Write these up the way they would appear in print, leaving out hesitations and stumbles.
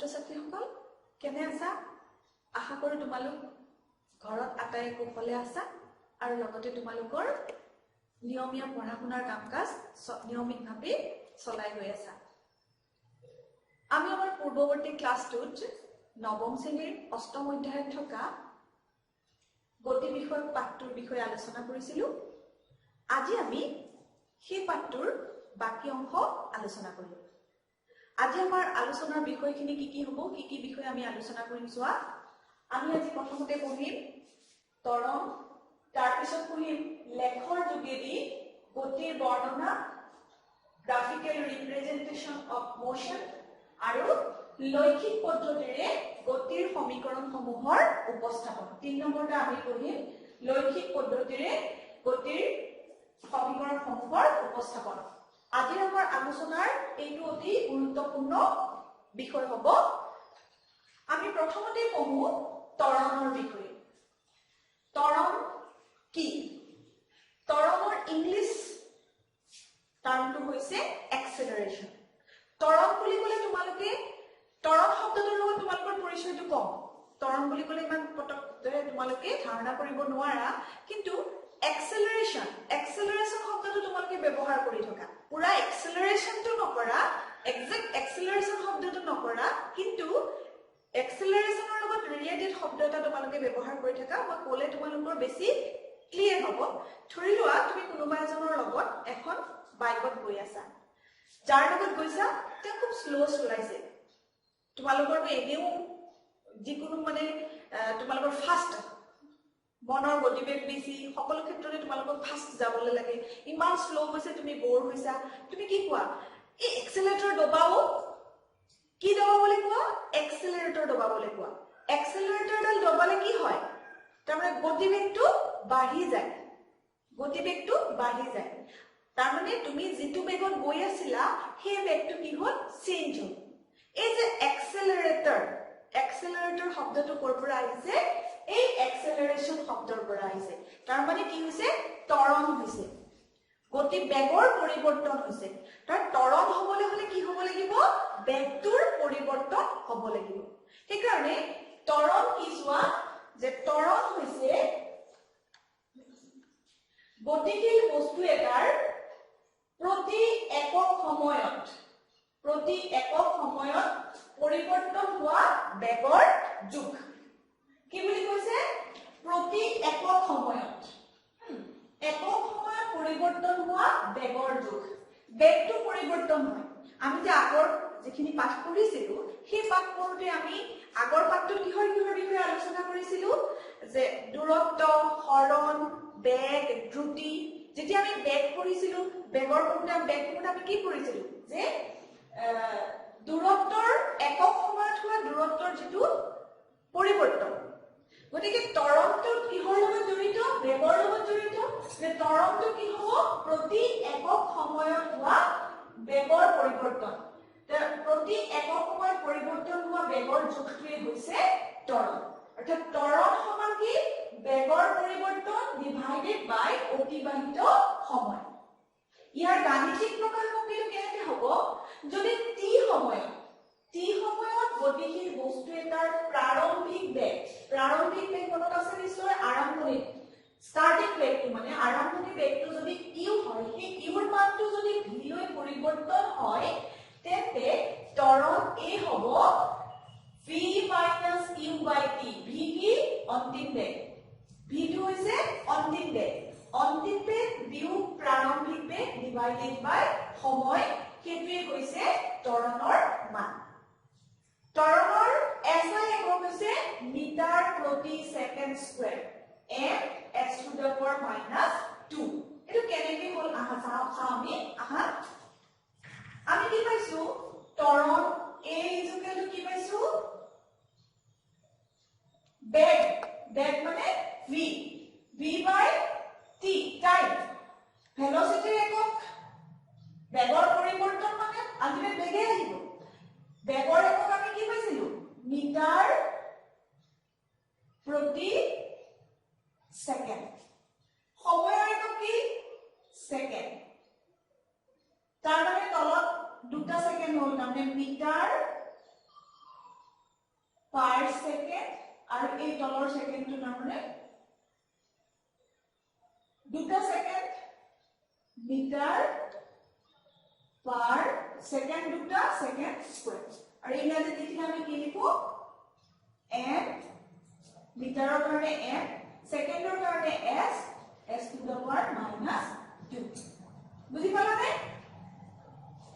ছাত্ৰ-ছাত্ৰীসকল কেনে আছা আশা কৰো তোমালোক ঘৰত আটাই কুশলে আছা আৰু লগতে তোমালোকৰ নিয়মীয়া পঢ়া-শুনাৰ কাম-কাজ নিয়মিতভাৱে চলাই গৈ আছা আমি আমাৰ পূৰ্বৱৰ্তী ক্লাছটোত নৱম শ্ৰেণীৰ অষ্টম অধ্যায়ত থকা গতি বিষয়ক পাঠটোৰ বিষয়ে আলোচনা কৰিছিলো আজি আমি সেই পাঠটোৰ বাকি অংশ আলোচনা কৰিম আজি আমাৰ আলোচনাৰ বিষয়খিনি কি হ'ব কি বিষয় আমি আলোচনা কৰিম চোৱা আমি আজি প্ৰথমতে পঢ়িম ত্বৰণ তাৰ পিছত পঢ়িম লেখৰ যোগেদি গতিৰ বৰ্ণনা গ্ৰাফিক্যাল ৰিপ্ৰেজেন্টেশন অফ মোশন আৰু লৈখিক পদ্ধতিৰে গতিৰ সমীকৰণসমূহৰ উপস্থাপন 3 নম্বৰটা আমি পঢ়িম লৈখিক পদ্ধতিৰে গতিৰ সমীকৰণসমূহৰ উপস্থাপন আজি আমাৰ আলোচনাৰ এইটো অতি গুৰুত্বপূৰ্ণ বিষয় হ'ব আমি প্ৰথমতে পঢ়ো ত্বৰণৰ বিষয়ে ত্বৰণ কি ত্বৰণৰ ইংলিছ টাৰ্মটো হৈছে এক্সেলাৰেশন ত্বৰণ বুলি ক'লে তোমালোকে ত্বৰণ শব্দটোৰ লগত তোমালোকৰ পৰিচয়টো কম ত্বৰণ বুলি ক'লে ইমান পটকৰে তোমালোকে ধাৰণা কৰিব নোৱাৰা কিন্তু এক্সেলাৰেশন শব্দটো তোমালোকে ব্যৱহাৰ কৰি থকা পুৰা এক্সেলাৰেশনটো নকৰা এক্সাক্ট এক্সেলাৰেশন শব্দটো নকৰা কিন্তু এক্সেলাৰেশনৰ লগত ৰিলেটেড শব্দ এটা তোমালোকে ব্যৱহাৰ কৰি থকা মই ক'লে তোমালোকৰ বেছি ক্লিয়াৰ হ'ব ধৰি লোৱা তুমি কোনোবা এজনৰ লগত এখন বাইকত গৈ আছা যাৰ লগত গৈছা তেওঁ খুব স্লো চলাইছে তোমালোকৰ এনেও যিকোনো মানে তোমালোকৰ ফাষ্ট মনৰ গতিবেগ বেছি সকলো ক্ষেত্ৰতে তোমালোকক ফাষ্ট যাবলৈ লাগে ইমান স্লো হৈছে তুমি বৰ হৈছা তুমি কি কোৱা এই এক্সেলাৰেটৰ দবাও কি দবাবলৈ কোৱা এক্সেলাৰেটৰ দবাবলৈ কোৱা এক্সেলাৰেটৰডাল দবালে কি হয় তাৰমানে গতিবেগটো বাঢ়ি যায় তাৰ মানে তুমি যিটো বেগত গৈ আছিলা সেই বেগটো কি হ'ল চেঞ্জ হ'ল এই যে এক্সেলাৰেটৰ শব্দটো ক'ৰ পৰা আহিছে এই এক্সেলাৰেশন শব্দৰ পৰা আহিছে তাৰ মানে কি হৈছে ত্বৰণ হৈছে গতি বেগৰ পৰিৱৰ্তন হৈছে তাৰ ত্বৰণ হ'বলৈ হলে কি হ'ব লাগিব বেগটোৰ পৰিৱৰ্তন হ'ব লাগিব সেই কাৰণে ত্বৰণ কি চোৱা যে ত্বৰণ হৈছে গতিশীল বস্তু এটাৰ প্ৰতি একক সময়ত পৰিৱৰ্তন হোৱা বেগৰ জোখ কি বুলি কৈছে প্ৰতি একক সময়ত পৰিৱৰ্তন হোৱা বেগৰ জোখ বেগটো পৰিৱৰ্তন হয় আমি যে আগৰ যিখিনি পাঠ কৰিছিলো সেই পাঠ কৰোঁতে আমি আগৰ পাঠটোত কিহৰ বিষয়ে আলোচনা কৰিছিলো যে দূৰত্ব হৰণ বেগ দ্ৰুতি যেতিয়া আমি বেগ কৰিছিলো বেগৰ পঢ়োতে আমি কি কৰিছিলো যে দূৰত্বৰ একক সময়ত হোৱা দূৰত্বৰ যিটো পৰিৱৰ্তন গতিকে ত্বৰণটো কিহৰ লগত জড়িত বেগৰ লগত জড়িত যে ত্বৰণটো কি হ'ব প্ৰতি একক সময়ত হোৱা বেগৰ পৰিৱৰ্তন প্ৰতি একক সময়ত পৰিৱৰ্তন হোৱা বেগৰ জোখটোৱে হৈছে ত্বৰণ অৰ্থাৎ ত্বৰণ সমান কি বেগৰ পৰিৱৰ্তন ডিভাইডেড বাই অতিবাহিত সময় ইয়াৰ গাণিতিক প্ৰকাশ ভংগীটো কেনেকৈ হ'ব যদি টি সময়ত গতিশীল বস্তু এটাৰ প্ৰাৰম্ভিক বেগ মনত আছে নিশ্চয় আৰম্ভণিত স্টাৰ্টিং বেগটো মানে আৰম্ভণিৰ বেগটো যদি ইউ হয় সেই ইউৰ মানটো যদি ভি লৈ পৰিৱৰ্তন হয় তেন্তে ত্বৰণ এ হ'ব v minus u by t v কি অন্তিম বেগ v টো হৈছে অন্তিম বেগ বিয়োগ প্ৰাৰম্ভিক বেগ ডিভাইডেড বাই সময় সেইটোৱে হৈছে ত্বৰণৰ মান ত্বৰণৰ SI একক হৈছে মিটাৰ প্ৰতি second square and s to the power minus 2 এটো কেনেকৈ হ'ল আমি কি পাইছো ত্বৰণ a ইকুৱেল টু কি পাইছো বেগ মানে v by t টাইম ভেলোসিটিৰ একক বেগৰ পৰিৱৰ্তন মানে আলটিমেট বেগে আহিব বেগৰ একক আমি কি পাইছিলো মিটাৰ প্ৰতি সেকেন্ড সময়ৰ একক কি সেকেন্ড তাৰ মানে তলত দুটা সেকেন্ড হ'ল মানে মিটাৰ এই তলৰ সেকেন্ডটো তাৰমানে দুটা সেকেন্ড মিটাৰ পাৰ সেকেন্ড দুটা সেকেন্ড স্কয়াৰ আৰু ইংৰাজীত লিখিলে আমি কি লিখো n মিটাৰৰ কাৰণে n সেকেন্ডৰ কাৰণে s s to the power -2 বুজি পালানে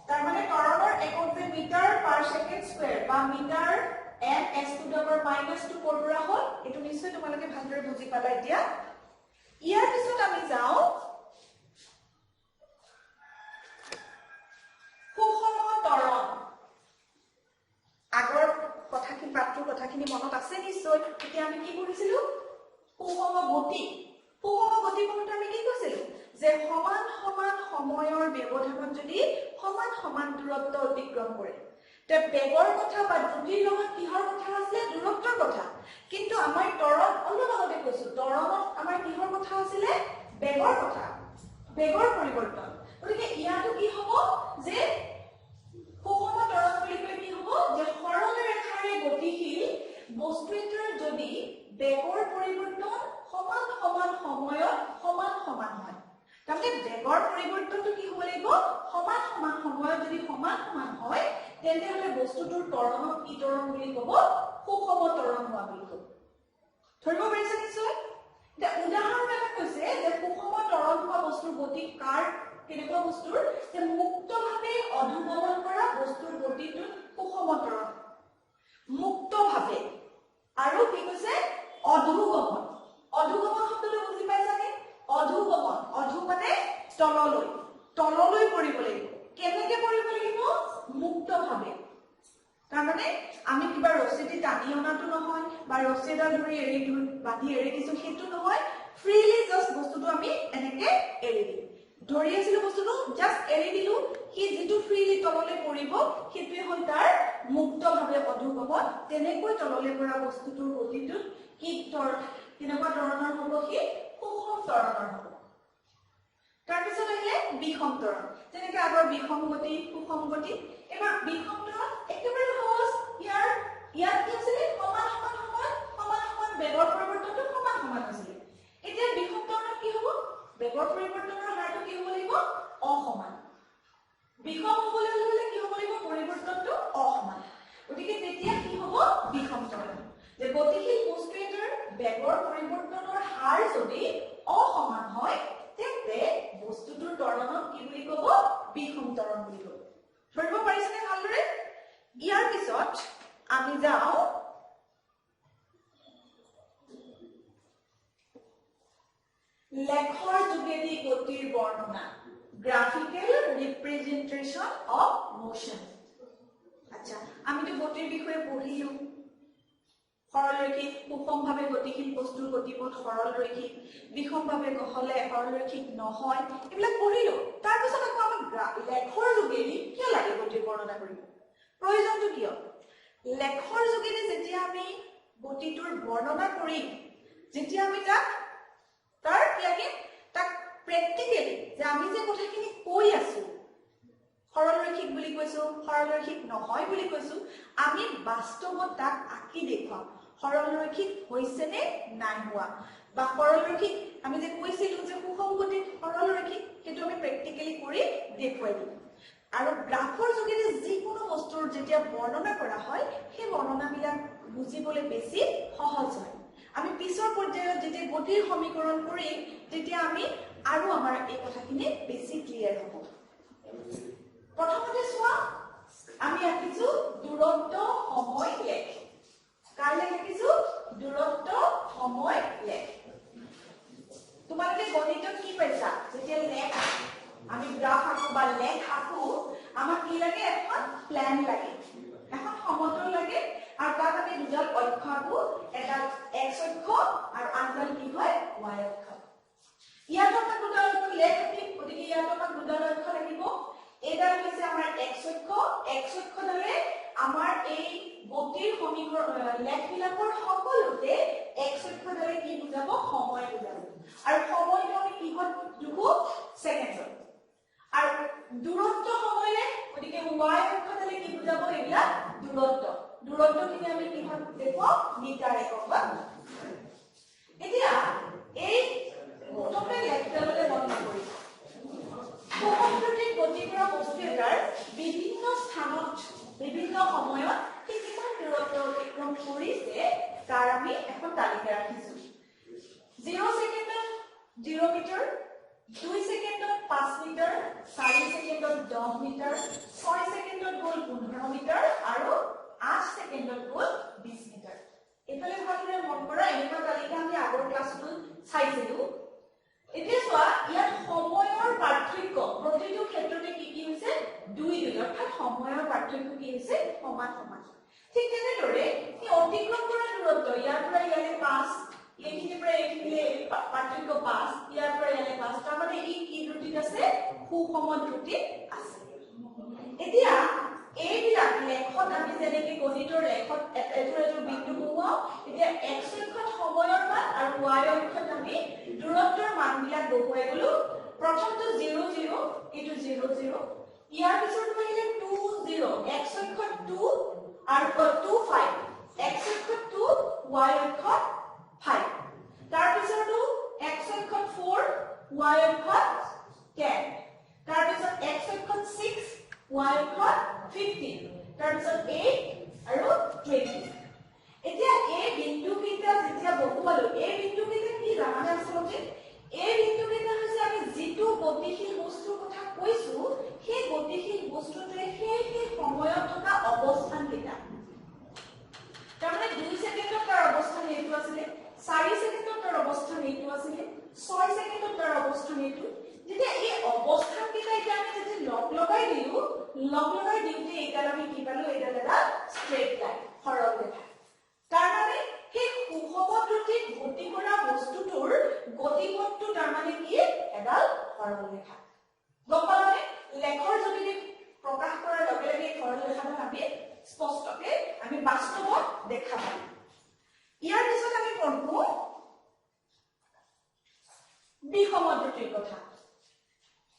তাৰ মানে ত্বৰণৰ একক যে মিটাৰ পাৰ সেকেন্ড স্কয়াৰ বা metre n s to the power -2 কৰৰা হল এটো নিশ্চয় তোমালোকে ভালদৰে বুজি পালা এতিয়া ইয়াৰ পিছত আমি যাও সুষম ত্বৰণ আগৰ কথাখিনি পাঠৰ কথাখিনি মনত আছে নিশ্চয় এতিয়া আমি কি কৰিছিলো সুষম গতি পঢ়োতে আমি কি কৈছিলো যে সমান সমান সময়ৰ ব্যৱধানত যদি সমান সমান দূৰত্ব অতিক্ৰম কৰে তে বেগৰ কথা বা দ্ৰুতিৰ লগত কিহৰ কথা আছে দূৰত্বৰ কথা কিন্তু আমাৰ ত্বৰণ অলপ আগতে কৈছো ত্বৰণত আমাৰ কিহৰ কথা আছিল বেগৰ কথা বেগৰ পৰিৱৰ্তন গতিকে ইয়াটো কি হ'ব যে সুষম ত্বৰণ বুলি কলে কি হ'ব যে সৰল ৰেখাৰে গতিশীল বস্তু এটাৰ যদি বেগৰ পৰিৱৰ্তন সমান সমান সময়ত সমান সমান হয় তাৰমানে বেগৰ পৰিৱৰ্তনটো কি হ'ব লাগিব সমান সমান সময়ত যদি সমান সমান হয় তেন্তে হলে বস্তুটোৰ ত্বৰণক কি ত্বৰণ বুলি ক'ব সুষম ত্বৰণ হোৱা বুলি ক'ব ধৰিব পাৰিছে নিশ্চয় এটা উদাহৰণ এটা কৈছে যে সুষম ত্বৰণ হোৱা বস্তুৰ গতি কাৰ কেনেকুৱা বস্তুৰ যে মুক্তভাৱে অধুগমন কৰা বস্তুৰ গতিটো সুষম ত্বৰণ মুক্তভাৱে আৰু কি কৈছে অধুগমন অধুগমন শব্দটো বুজি পাইছানে অধুগমন অধু মানে তললৈ পৰিব লাগিব কেনেকৈ পৰিব লাগিব মুক্তভাৱে তাৰমানে আমি কিবা ৰছীটি টানি অনাটো নহয় বা ৰছী এটা ধৰি বান্ধি এৰি দিছো সেইটো নহয় ফ্ৰীলি জাস্ট বস্তুটো আমি এনেকে এৰি দিম ধৰি আছিলো বস্তুটো জাস্ট এৰি দিলো কি যেটো ফ্ৰীলি তললৈ পৰিব সেইটোৱে হ'ল তাৰ মুক্তভাৱে অধুগমন তেনেকৈ তললৈ পৰা বস্তুটোৰ গতিটো কি কেনেকুৱা ধৰণৰ হ'ব কি সুষম ত্বৰণৰ হ'ব তাৰপিছত আহিলে বিষম ত্বৰণ যেনেকৈ আগৰ বিষম গতি সুষম গতি এবাৰ বিষম ত্বৰণ একেবাৰে সহজ ইয়াত কি আছিল সমান সমান সময় সমান সমান বেগৰ পৰিৱৰ্তনটো সমান সমান আছিল এতিয়া বিষম ত্বৰণত কি হ'ব বেগৰ পৰিৱৰ্তনৰ হাৰটো কি হ'ব লাগিব অসমান বিষম হ'বলৈ হলে কি হ'ব লাগিব পৰিৱৰ্তনটো অসমান গতিকে তেতিয়া কি হ'ব বিষম ত্বৰণ যে গতিশীল বস্তু এটাৰ বেগৰ পৰিৱৰ্তনৰ হাৰ যদি অসমান হয় তেন্তে বস্তুটোৰ ত্বৰণক কি বুলি ক'ব বিষম ত্বৰণ বুলি ক'ব ধৰিব পাৰিছেনে ভালদৰে ইয়াৰ পিছত আমি যাও লেখৰ যোগেদি গতিৰ বৰ্ণনা গ্ৰাফিকেল ৰিপ্ৰেজেন্টেশন অফ মোশন আচ্ছা আমিতো গতিৰ বিষয়ে পঢ়িলো সৰলৰৈখিক সুষমভাৱে গতিশীল বস্তুৰ গতিপথ সৰলৰৈখিক বিষমভাৱে গহলে সৰলৰৈখিক নহয় এইবিলাক পঢ়িলো তাৰ পিছত আকৌ আমাক লেখৰ যোগেদি কিয় লাগে গতিৰ বৰ্ণনা কৰিব প্ৰয়োজনটো কিয় লেখৰ যোগেদি যেতিয়া আমি গতিটোৰ বৰ্ণনা কৰিম যেতিয়া আমি তাৰ কিয়াকে তাক প্ৰেক্টিকেলি যে আমি যে কথাখিনি কৈ আছো সৰলৰৈখিক বুলি কৈছো সৰলৰৈখিক নহয় বুলি কৈছো আমি বাস্তৱত তাক আঁকি দেখুৱাম সৰলৰৈখিক হৈছে নে নাই হোৱা বা সৰলৰৈখিক আমি যে কৈছিলো যে সুষম গতিত সৰলৰৈখিক সেইটো আমি প্ৰেক্টিকেলি কৰি দেখুৱাই দিম আৰু গ্ৰাফৰ যোগেদি যিকোনো বস্তুৰ যেতিয়া বৰ্ণনা কৰা হয় সেই বৰ্ণনাবিলাক বুজিবলৈ বেছি সহজ হয় আমি পিছৰ পৰ্যায়ত যেতিয়া গতিৰ সমীকৰণ কৰিম তেতিয়া আমি আৰু আমাৰ এই কথাখিনি বেছি ক্লিয়াৰ হ'ব প্ৰথমতে চোৱা আমি আঁকিছো দূৰত্ব সময় লেখ কাৰ লেখ আঁকিছো দূৰত্ব সময় লেখ তোমালোকে গণিতত কি পাইছা যেতিয়া লেখ আমি গ্ৰাফ আঁকো বা লেখ আঁকো আমাক কি লাগে এখন প্ল্যান লাগে এখন সমতল লাগে আৰু তাত আমি দুডাল অক্ষ আঁকো এডাল x অক্ষ আৰু আনডাল কি হয় y অক্ষ ইয়াত আমাক দুডাল অক্ষ লেখ আঁকিম গতিকে ইয়াত আমাক দুডাল অক্ষ লাগিব এডাল হৈছে আমাৰ x অক্ষ দালে আমাৰ এই গতিৰ সমীকৰণ লেখবিলাকৰ সকলোতে x অক্ষ দালে কি বুজাব সময় বুজাব আৰু সময়টো আমি কিহত লিখো সেকেন্ডত আৰু দূৰত্ব সময় লেখ গতিকে y অক্ষ দালে কি বুজাব এইবিলাক দূৰত্বখিনি আমি কি ভাগ দেখো মিটাৰ এককত এতিয়া এই গোটকে লেখবলৈ মন নকৰিব সুষম গতি কৰা বস্তু এটাৰ বিভিন্ন স্থানত বিভিন্ন সময়ত কিমান দূৰত্ব অতিক্ৰম কৰিছে তাৰ আমি এখন তালিকা ৰাখিছো 0 সেকেন্ডত 0 মিটাৰ 2 সেকেন্ডত 5 মিটাৰ 4 সেকেন্ডত 10 মিটাৰ 6 সেকেন্ডত গ'ল 15 মিটাৰ আৰু 8 সেকেন্ডত গ'ল 20 মিটাৰ এফালে ভালদৰে মন কৰা এনেকুৱা তালিকা আমি আগৰ ক্লাছটো চাইছিলো এতিয়া চোৱা ইয়াত সময়ৰ পাৰ্থক্য প্ৰতিটো ক্ষেত্ৰতে কি হৈছে 2 অৰ্থাৎ সময়ৰ পাৰ্থক্য কি হৈছে সমান সমান ঠিক তেনেদৰে এই অতিক্ৰম কৰা দূৰত্ব ইয়াৰ পৰা ইয়ালে 5 এইখিনিৰ পৰা এইখিনিলে পাৰ্থক্য 5 ইয়াৰ পৰা ইয়ালে 5 তাৰ মানে ই কি দ্ৰুতিত আছে সুষম দ্ৰুতিত আছে এতিয়া এইবিলাক লেখত আমি যেনেকৈ গণিতৰ লেখত এটো বিন্দু বহুৱাও এতিয়া x অক্ষত সময়ৰ মান আৰু y অক্ষত আমি দূৰত্বৰ মানবিলাক বহুৱাই গলো প্ৰথমটো 0 0 ইটো 0 0 ইয়াৰ পিছত আহিলে 2 0 x অক্ষত 2 আৰু 2 5 x অক্ষত 2 y অক্ষত 5 তাৰ পিছতো x অক্ষত 4 y অক্ষত 10 তাৰ পিছত x অক্ষত 6 y অক্ষত 15 তাৰ পিছত 8 আৰু 20 এতিয়া এই বিন্দু কেইটা যেতিয়া বহুৱালো এই বিন্দু কেইটা কি জানানে আচলতে এই বিন্দু কেইটা হৈছে আমি যেটো গতিশীল বস্তুৰ কথা কৈছো সেই গতিশীল বস্তুটোৱে সেই সময়ত থকা অৱস্থান কেইটা তাৰমানে 2 সেকেন্ডত তাৰ অৱস্থান এইটো আছিল 4 সেকেন্ডত তাৰ অৱস্থান এইটো আছিল 6 সেকেন্ডত তাৰ অৱস্থান এইটো যেতিয়া এই অৱস্থান কেইটা এতিয়া আমি যদি লগ লগাই দিওঁতে এইডাল আমি কি পালো এইডাল এটা ষ্ট্ৰেট লাইন সৰল ৰেখা তাৰ মানে সেই সুষম দ্ৰুতিত গতি কৰা বস্তুটোৰ গতিপথটো তাৰ মানে কি এডাল সৰল ৰেখা গম পালানে লেখৰ যদি প্ৰকাশ কৰাৰ লগে লগে সৰল ৰেখাটো আমি স্পষ্টকে আমি বাস্তৱত দেখা পাম ইয়াৰ পিছত আমি পঢ়ো বিষম দ্ৰুতিৰ কথা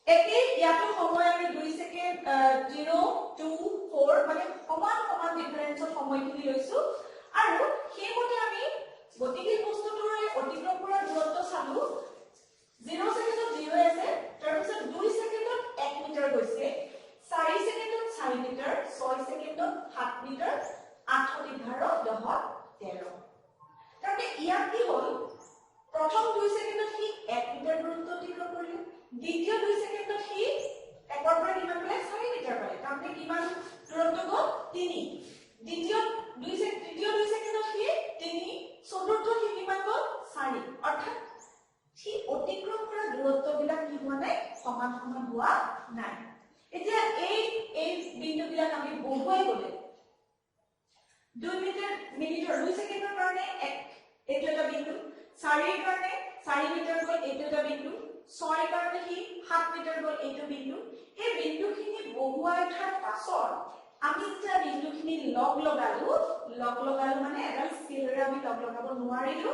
একে ইয়াতো সময় আমি 2 সেকেন্ড 0 2 4 মানে সমান সমান ডিফাৰেন্সৰ সময়খিনি লৈছো আৰু সেইমতে আমি গতিশীল বস্তুটোৰ অতিক্ৰম কৰা দূৰত্ব চালো 0 সেকেন্ডত 0 আছে তাৰ পিছত 2 সেকেন্ডত 1 মিটাৰ গৈছে 4 সেকেন্ডত 4 মিটাৰ 6 সেকেন্ডত 7 মিটাৰ 8 11 10 13 তাৰমানে ইয়াত কি হ'ল প্ৰথম 2 সেকেন্ডত কি 1 মিটাৰ দূৰত্ব অতিক্ৰম কৰিলে দ্বিতীয় 2 সেকেন্ডত কি একৰ পৰা কিমান পালে 4 মিটাৰ পালে তাৰমানে কিমান দূৰত্ব গ'ল 3 দ্বিতীয় 2 সেকেন্ডত কি 3 চতুৰ্থ কি কিমান গ'ল 4 অৰ্থাৎ কি অতিক্ৰম কৰা দূৰত্ববিলাক কি হোৱা নাই সমান সমান হোৱা নাই এতিয়া এই বিন্দুবিলাক আমি বহুৱাই গ'লে 2 মিটাৰ 2 সেকেন্ডৰ কাৰণে এইটো এটা বিন্দু 4 ৰ কাৰণে 4 মিটাৰ গ'ল এইটো এটা বিন্দু 6 ৰ কাৰণে কি 7 মিটাৰ গ'ল এইটো বিন্দু এই বিন্দুখিনি বহুৱাই থকাৰ পাছত আমি যেতিয়া বিন্দুখিনি লগ লগালো মানে এডাল স্কেলৰে আমি লগ লগাব নোৱাৰিলো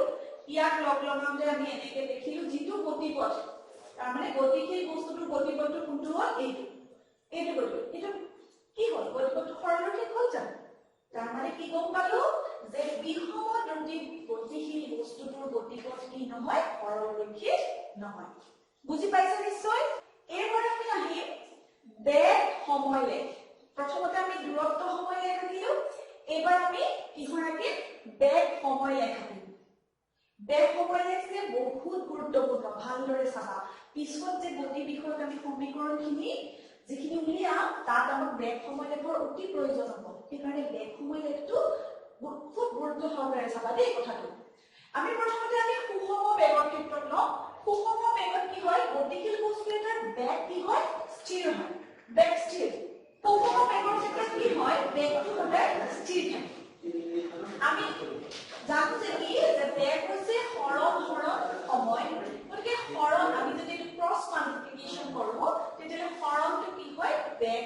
ইয়াক লগ লগাওঁতে আমি এনেকে দেখিলো যেটো গতিপথ তাৰ মানে গতিশীল বস্তুটোৰ গতিপথটো কোনটো হ'ল এইটো গতি এইটো কি হ'ল গতিপথটো সৰলৰৈখিক হ'ল জানো তাৰ মানে কি গম পালো যে বিষম দ্ৰুতিত গতিশীল বস্তুটোৰ গতিপথ কি নহয় সৰলৰৈখিক নহয় বুজি পাইছা নিশ্চয় এইবাৰ আমি আহিম বেগ সময় লেখ প্ৰথমতে আমি দূৰত্ব সময় লেখ দিলো এবাৰ আমি কিহৰ আগে বেগ সময় লেখ দিম বেগ সময় লেখ যে বহুত গুৰুত্বপূৰ্ণ ভালদৰে চাবা পিছত যে গতি বিষয়ত আমি সমীকৰণখিনি যিখিনি উলিয়াম তাত আমাক বেগ সময় লেখৰ অতি প্ৰয়োজন হ'ব সেইকাৰণে বেগ সময় লেখটো খুব গুৰুত্ব সহকাৰে চাবা দেই কথাটো আমি প্ৰথমতে আমি সুষম বেগৰ ক্ষেত্ৰত লওঁ সুষম বেগত কি হয় গতিশীল বস্তু এটাৰ বেগ কি হয় স্থিৰ হয় বেগ স্থিৰ সুষম বেগৰ ক্ষেত্ৰত কি হয় বেগটো সদায় স্থিৰ থাকে আমি জানো যে কি যে বেগ হৈছে সৰল সময় গতিকে সৰল আমি যদি এইটো ক্ৰছ মাল্টিপ্লিকেশ্যন কৰোঁ তেতিয়াহ'লে সৰলটো কি হয় বেগ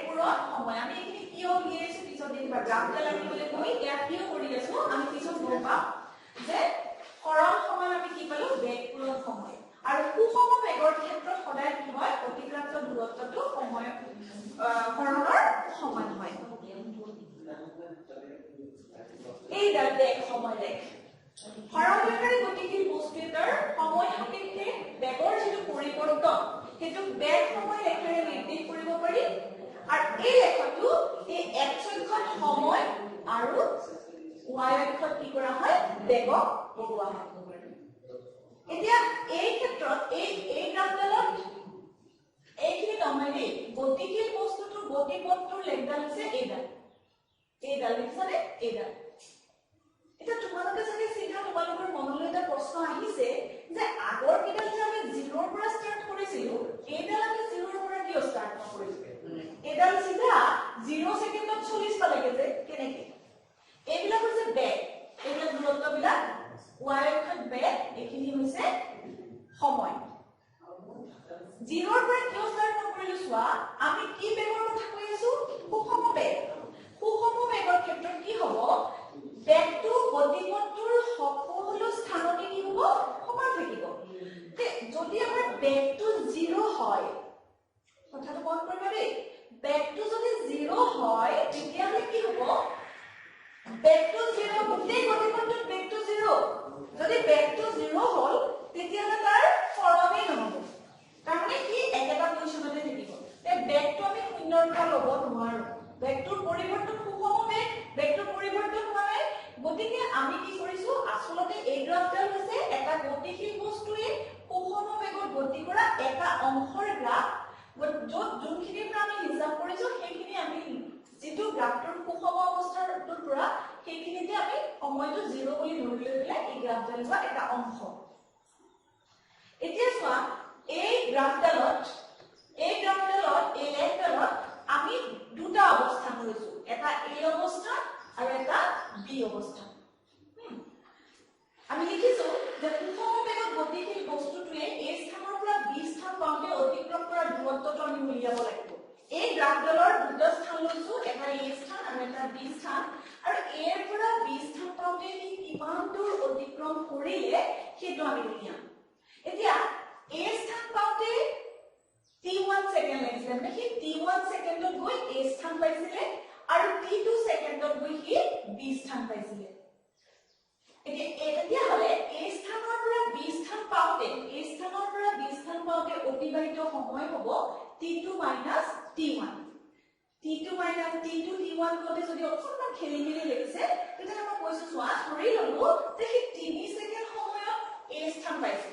পূৰণ সময় আমি এইখিনি কিয় উলিয়াইছো পিছত দেখিবা গ্ৰাফটা লাগিবলৈ গৈ ইয়াত কিয় কৰি আছো আমি পিছত গম পাম যে সৰল সময় আমি কি পালো বেগ পূৰণ সময় আৰু সুষম বেগৰ ক্ষেত্ৰত সদায় কি হয় অতিক্ৰান্ত দূৰত্বটো সময় সৰলৰ সমান হয় এইডাল বেগ সময় লেখ সৰলৰেখাৰে গতিশীল বস্তু এটাৰ সময় সাপেক্ষে বেগৰ যিটো পৰিৱৰ্তন সেইটো বেগ সময় লেখাৰে নিৰ্দেশ কৰিব পাৰি আৰু এই লেখাটো এই x অক্ষত সময় আৰু y অক্ষত কি কৰা হয় বেগক বহোৱা হয় এতিয়া এই ক্ষেত্ৰত এই গ্ৰাফডালত এইখিনি নহয় গতিশীল বস্তুটোৰ গতিপথটোৰ লেখডাল হৈছে এইডাল দেখিছানে এইডাল এটা তোমালোকে চাগে চিধা তোমালোকৰ মনলৈ এটা প্ৰশ্ন আহিছে যে আগৰ কিডাল যে আমি 0 ৰ পৰা ষ্টাৰ্ট কৰিছিলো এইডাল আমি 0 ৰ পৰা কিয় ষ্টাৰ্ট নকৰিছো এইডাল চিধা 0 সেকেন্ডত 40 পালেগে যে কেনেকে এইবিলাক হৈছে বেগ এইবিলাক দূৰত্ববিলাক y অক্ষত বেগ এখিনি হৈছে সময় 0 ৰ পৰা কিয় ষ্টাৰ্ট নকৰিলো চোৱা আমি কি বেগৰ কথা কৈ আছো সুষম বেগৰ ক্ষেত্ৰত কি হ'ব বেগটো গতিপথটোৰ সকলো স্থানতে কি হ'ব সমান থাকিব তে যদি আমাৰ বেগটো 0 হয় কথাটো মন কৰিবা দেই বেগটো যদি 0 হয় তেতিয়াহলে কি হ'ব বেগটো 0 গোটেই গতিপথটোত বেগটো 0 যদি বেগটো 0 হ'ল তেতিয়াহলে তাৰ সৰণেই নহ'ব তাৰমানে কি একেটা পজিশনতে থাকিব তে বেগটো আমি শূন্যৰ পৰা ল'ব নোৱাৰো বেগটোৰ পৰিৱৰ্তন সুষম বেগটোৰ পৰিৱৰ্তন হোৱা নাই গতিকে আমি কি কৰিছো আসলতে এই গ্ৰাফডাল হৈছে এটা গতিশীল বস্তুৱে সুষম বেগত গতি কৰা এটা অংশৰ গ্ৰাফ য'ত যোনখিনিৰ পৰা আমি হিচাপ কৰিছো সেইখিনি আমি যেটো গ্ৰাফটোৰ সুষম অৱস্থাটোৰ পৰা সেইখিনিতে আমি সময়টো 0 বুলি ধৰি লৈ পেলাই এই গ্ৰাফডাল হোৱা এটা অংশ এতিয়া চোৱা এই গ্ৰাফডালত এই লেখডালত আমি দুটা অৱস্থা লৈছো এটা a অৱস্থা আৰু এটা b অৱস্থা আমি লিখিছো যে সুষম বেগত গতিশীল বস্তুটোৱে a স্থানৰ পৰা b স্থান পাওঁতে অতিক্ৰম কৰা দূৰত্বটো আমি উলিয়াব লাগিব এই গ্ৰাফডালৰ দুটা স্থান লৈছো এটা a স্থান আৰু এটা b স্থান আৰু a ৰ পৰা b স্থান পাওঁতে কিমান দূৰ অতিক্ৰম কৰিলে সেইটো আমি উলিয়াম এতিয়া a স্থান পাওঁতে t1 সেকেন্ড লাগিছিল মানে t1 সেকেন্ডত গৈ a স্থান পাইছিলে আৰু t2 সেকেন্ডত গৈ b স্থান পাইছিলে এতিয়া হলে a স্থানৰ পৰা b স্থান পাওঁতে অতিবাহিত সময় হ'ব t2 t1 t1 কোতে যদি অকণমান খেলিমেলি লাগিছে তেতিয়া মই কৈছো চোৱা ধৰি ললো যে 3 সেকেন্ড সময়ত a স্থান পাইছে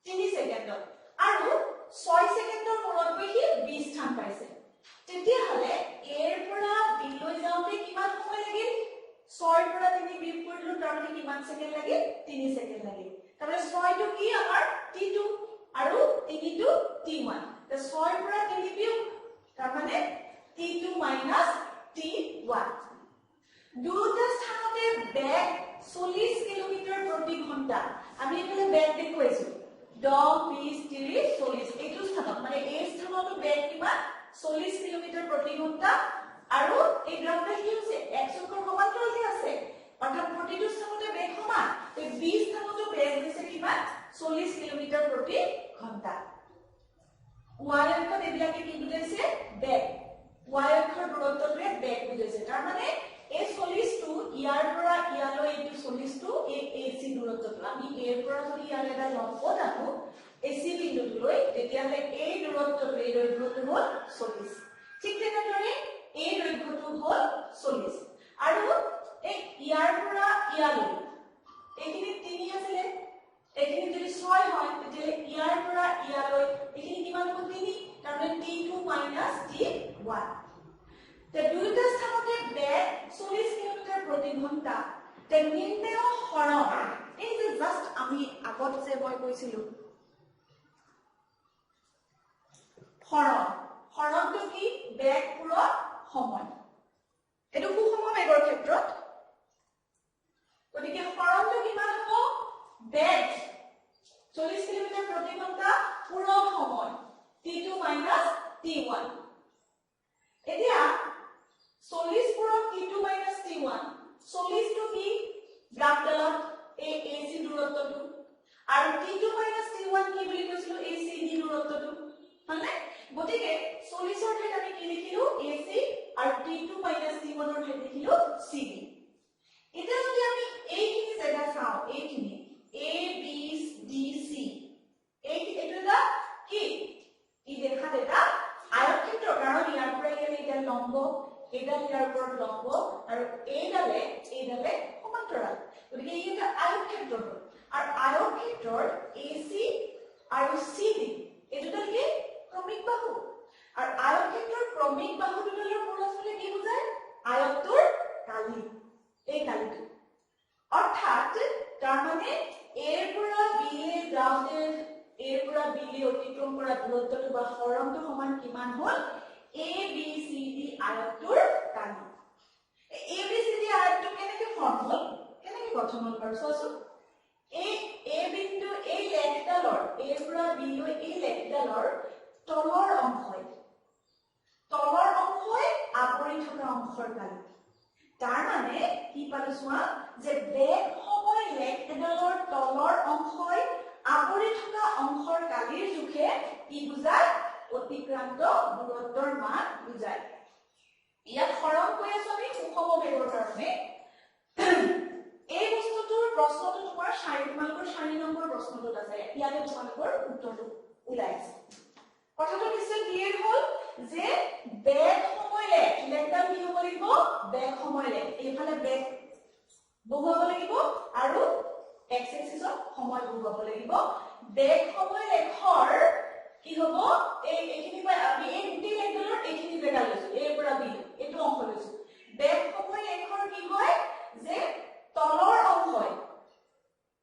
3 সেকেন্ডত আৰু 6 সেকেন্ডৰ মূৰত গৈ b স্থান পাইছে তেতিয়া হলে a ৰ পৰা b লৈ যাওঁতে কিমান সময় লাগিল 6 ৰ পৰা 3 b কৰিলো তাৰমানে কিমান সেকেন্ড লাগিল 3 সেকেন্ড লাগিল তাৰমানে 6 টো কি আমাৰ t2 আৰু 3 টো t1 তে 6 ৰ পৰা 3 b তাৰমানে t2 t1 দুটা স্থানতে বেগ 40 কিলোমিটাৰ প্ৰতি ঘণ্টা আমি এফালে বেগ দেখুৱাইছো 10 20 30 40 এইটো স্থানত মানে এই স্থানতো বেগ কিমান 40 কিলোমিটাৰ প্ৰতি ঘণ্টা আৰু এই গ্ৰাফটা কি হৈছে x অক্ষৰ সমান্তৰালকৈ আছে অৰ্থাৎ প্ৰতিটো স্থানতে বেগ সমান এই b স্থানতো বেগ হৈছে কিমান 40 কিলোমিটাৰ প্ৰতি ঘণ্টা y অক্ষত এবিলাকে কি বুজাইছে বেগ y অক্ষৰ দূৰত্বটোৱে বেগ বুজাইছে তাৰ মানে এই 40 টো ইয়াৰ পৰা ইয়ালৈ এইটো 40 টো এই ac দূৰত্বটো আমি a ৰ পৰা যদি ইয়ালৈ এটা লম্ব আনো ac বিন্দুটোলৈ তেতিয়াহলে এই দূৰত্বটো এই দৈৰ্ঘ্যটো হ'ল 40 ঠিক তেনেদৰে এই দৈৰ্ঘ্যটো হ'ল 40 আৰু এই ইয়াৰ পৰা ইয়ালৈ এইখিনি 3 আছিল এইখিনি যদি 6 হয় তেতিয়াহলে ইয়াৰ পৰা ইয়ালৈ এইখিনি কিমান হ'ব 3 তাৰমানে t2 t1 তে দুইটা স্থানতে বেগ 40 কিলোমিটাৰ প্ৰতি ঘণ্টা তে নিম্নেয় হৰণ এই যে জাস্ট আমি আগত যে মই কৈছিলো হৰণটো কি বেগ পূৰণ সময় এটো সুষম বেগৰ ক্ষেত্ৰত গতিকে হৰণটো কিমান হ'ব বেগ 40 কিলোমিটাৰ প্ৰতি ঘণ্টা পূৰণ সময় t2 t1 এতিয়া 40 পূৰণ t2 t1 40 টো কি গ্ৰাফডালত এই ac দূৰত্বটো আৰু t2 t1 কি বুলি কৈছিলো ac দূৰত্বটো মানে গতিকে 40 ৰ ঠাইত আমি কি লিখিলো ac আৰু t2 t1 ৰ ঠাইত লিখিলো CD এতিয়া যদি আমি এইখিনি জায়গা চাও এইখিনি A B D C এইটো এটা কি ই দেখাত এটা আয়তক্ষেত্ৰ কাৰণ ইয়াৰ পৰা ইয়ালে লম্ব এডাল ইয়াৰ ওপৰত লম্ব আৰু এইডালে সমান্তৰাল গতিকে ই এটা আয়তক্ষেত্ৰ আৰু আয়তক্ষেত্ৰৰ AC আৰু CD এই দুটা কি ক্ৰমিক বাহু আৰু আয়তক্ষেত্ৰৰ ক্ৰমিক বাহু দুটাৰ মূল আসলে কি বুজায় আয়তটোৰ কালি এই কালিটো অৰ্থাৎ তাৰ মানে এৰ পৰা বি এ যাওঁতে এৰ পৰা বি এ অতিক্ৰম কৰা দূৰত্বটো বা হৰণটো সমান কিমান হ'ল A B C D আয়তটোৰ Kali A B C D আয়তটো কেনেকৈ ফৰ্ম হ'ল কেনেকৈ গঠন হ'ল বাৰু চোৱাচোন এ বিন্দু এই লেখডালৰ এৰ পৰা বি লৈ এই লেখডালৰ তলৰ অংশই আৱৰি থকা অংশৰ কালি তাৰ মানে কি পালো চোৱা যে বেগ সময় লেখডালৰ তলৰ অংশই আৱৰি থকা অংশৰ কালিৰ জোখে কি বুজায় অতিক্ৰান্ত দূৰত্বৰ মান বুজায় ইয়াত হৰণ কৈ আছো আমি সুষম বেগৰ কাৰণে এই বস্তুটোৰ প্ৰশ্নটো তোমাৰ তোমালোকৰ 4 নম্বৰ প্ৰশ্নটোত আছে ইয়াতে তোমালোকৰ উত্তৰটো ওলাই আছে কথাটো নিশ্চয় ক্লিয়াৰ হ'ল যে বেগ সময় লেখডাল কি হ'ব লাগিব বেগ সময় এইফালে বেগ বহুৱাব লাগিব আৰু এক্স এক্সিছত সময় বহুৱাব লাগিব বেগ সময় লেখৰ কি হ'ব এইখিনি আমি এই গোটেই লেখডালৰ এইখিনি জেগা লৈছো এৰ পৰা বি এইটো অংশ লৈছো বেগ সময় লেখৰ কি হয় যে তলৰ অংশই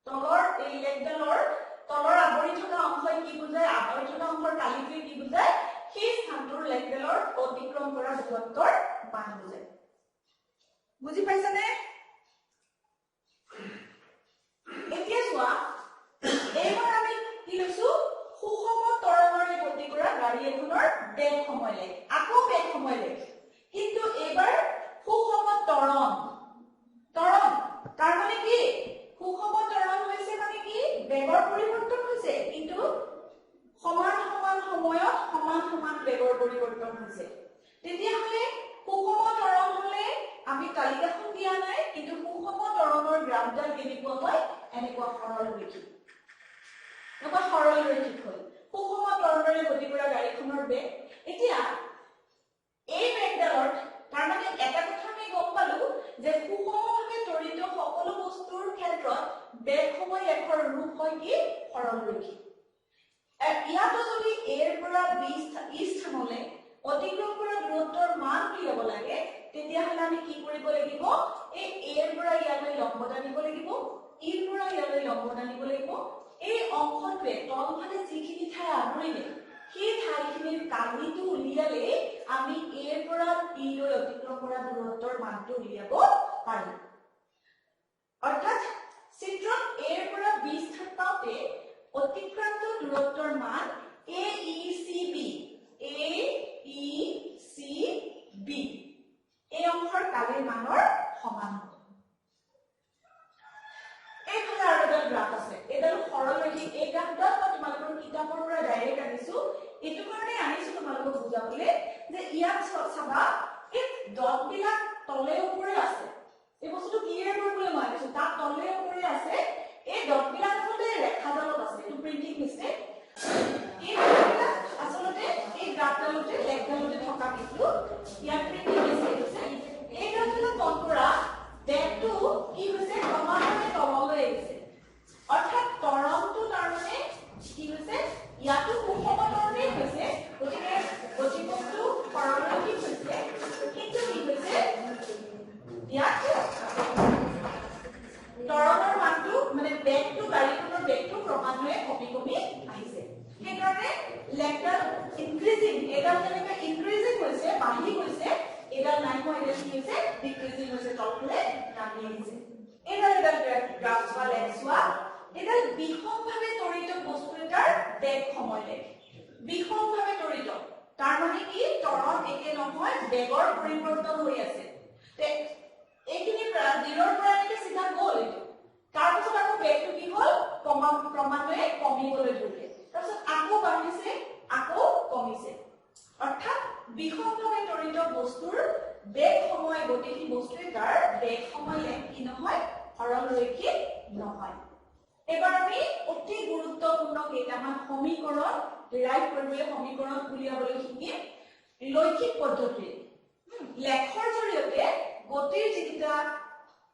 তলৰ এই লেখডালৰ তলৰ আৱৰি থকা অংশই কি বুজায় আৱৰি থকা অংশৰ কালিটোৱে কি বুজায় সেই স্থানটোৰ লেখডালৰ অতিক্ৰম কৰা দূৰত্বৰ মান বুজায় বুজি পাইছানে এতিয়া চোৱা এইবাৰ আমি কি লৈছো সুষম তৰণৰে গতি কৰা গাড়ী এখনৰ বেগ সময় লেখ আকৌ বেগ সময় লেখ কিন্তু এইবাৰ সুষম তৰণ তাৰ মানে কি সুষম তৰণ হৈছে মানে কি বেগৰ পৰিৱৰ্তন হৈছে কিন্তু সমান সময়ত সমান বেগৰ পৰিৱৰ্তন হৈছে তেতিয়াহলে সুষম তৰণ হলে আমি তালিকাখন দিয়া নাই কিন্তু সুষম তৰণৰ গ্ৰাফডাল কেনেকুৱা হয় এনেকুৱা সৰল ৰৈখিক হয় সুষম তৰণৰে গতি কৰা গাড়ীখনৰ বেগ এতিয়া এই বেগডালৰ তাৰ মানে এটা কথা আমি গম পালো যে সুষমভাৱে তৰিত সকলো বস্তুৰ ক্ষেত্ৰত বেগ সময় লেখৰ ৰূপ হয় কি সৰল ৰৈখিক ইয়াতো যদি এৰ পৰা বি স্থানলৈ অতিক্ৰম কৰা দূৰত্বৰ মান উলিয়াব লাগে তেতিয়াহ'লে আমি কি কৰিব লাগিব এই এৰ পৰা ইয়ালৈ লম্ব টানিব লাগিব ইৰ পৰা ইয়ালৈ লম্ব টানিব লাগিব এই অংশটোৱে তলফালে যিখিনি ঠাই আৱৰিলে সেই ঠাইখিনিৰ কালিটো উলিয়ালে আমি এৰ পৰা বি লৈ অতিক্ৰম কৰা দূৰত্বৰ মানটো উলিয়াব পাৰিম অৰ্থাৎ চিত্ৰত এৰ পৰা বি স্থান পাওঁতে অতিক্ৰান্ত দূৰত্বৰ মান AECB এই অংশৰ কালিৰ মানৰ সমান হ'ব এইফালে আৰু এটা গ্ৰাফ আছে এডাল সৰল ৰৈখিক এই গ্ৰাফডাল মই তোমালোকৰ কিতাপৰ পৰা ডাইৰেক্ট আনিছো এইটো কাৰণে আনিছো তোমালোকক বুজাবলৈ যে ইয়াত চাবা এই ডটবিলাক তলে ওপৰে আছে এই বস্তুটো ক্লিয়াৰ কৰিবলৈ মই আনিছো তাত তলে ওপৰে আছে এই ডটবিলাক আচলতে ৰেখাডালত আছে এইটো প্ৰিন্টিং মিষ্টেক এই ডটবিলাক আচলতে এই গ্ৰাফডালতে লেখডালতে থকা কিছু ইয়াত প্ৰিন্টিং মিষ্টেক আছে এই গ্ৰাফডালত কণ্ট্ৰা বেগটো কি হৈছে ক্ৰমান্বয়ে তললৈ আহিছে অৰ্থাৎ তৰণটো তাৰমানে কি হৈছে ইয়াতো সুষম তৰণেই হৈছে গতিকে গতিপথটো সৰলৰৈখিক হৈছে কিন্তু কি হৈছে ইয়াত তৰণৰ মানটো মানে বেগটো গাড়ীখনৰ বেগটো ক্ৰমান্বয়ে কমি আহিছে সেইকাৰণে লেখডাল ইনক্ৰিজিং এডাল যেনেকৈ ইনক্ৰিজিং হৈছে বাঢ়ি গৈছে এডাল নাই হোৱা এডাল কি হৈছে ডিক্ৰিজিং হৈছে তলফালে নামি আহিছে এডাল গ্ৰাফ বা লেখ চোৱা এডাল বিষমভাৱে তৰিত বস্তু এটাৰ বেগ সময় লেখ বিষমভাৱে তৰিত তাৰ মানে কি ত্বৰণ একে নহয় বেগৰ পৰিৱৰ্তন হৈ আছে এইখিনি 0 ৰ পৰা এনেকৈ সিধা গ'ল তাৰ পিছত আকৌ বেগটো কি হ'ল ক্ৰমান্বয়ে কমিবলৈ ধৰিলে তাৰ পিছত আকৌ বাঢ়িছে আকৌ কমিছে অৰ্থাৎ বিষমভাৱে তৰিত বস্তুৰ বেগ সময় গতিশীল বস্তু এটাৰ বেগ সময় লেংথ কি নহয় সৰলৰৈখিক নহয় এবাৰ আমি অতি গুৰুত্বপূৰ্ণ কেইটামান সমীকৰণ ডিৰাইভ কৰিবলৈ সমীকৰণ উলিয়াবলৈ শিকিম লৈখিক পদ্ধতি লেখৰ জৰিয়তে গতিৰ যিটা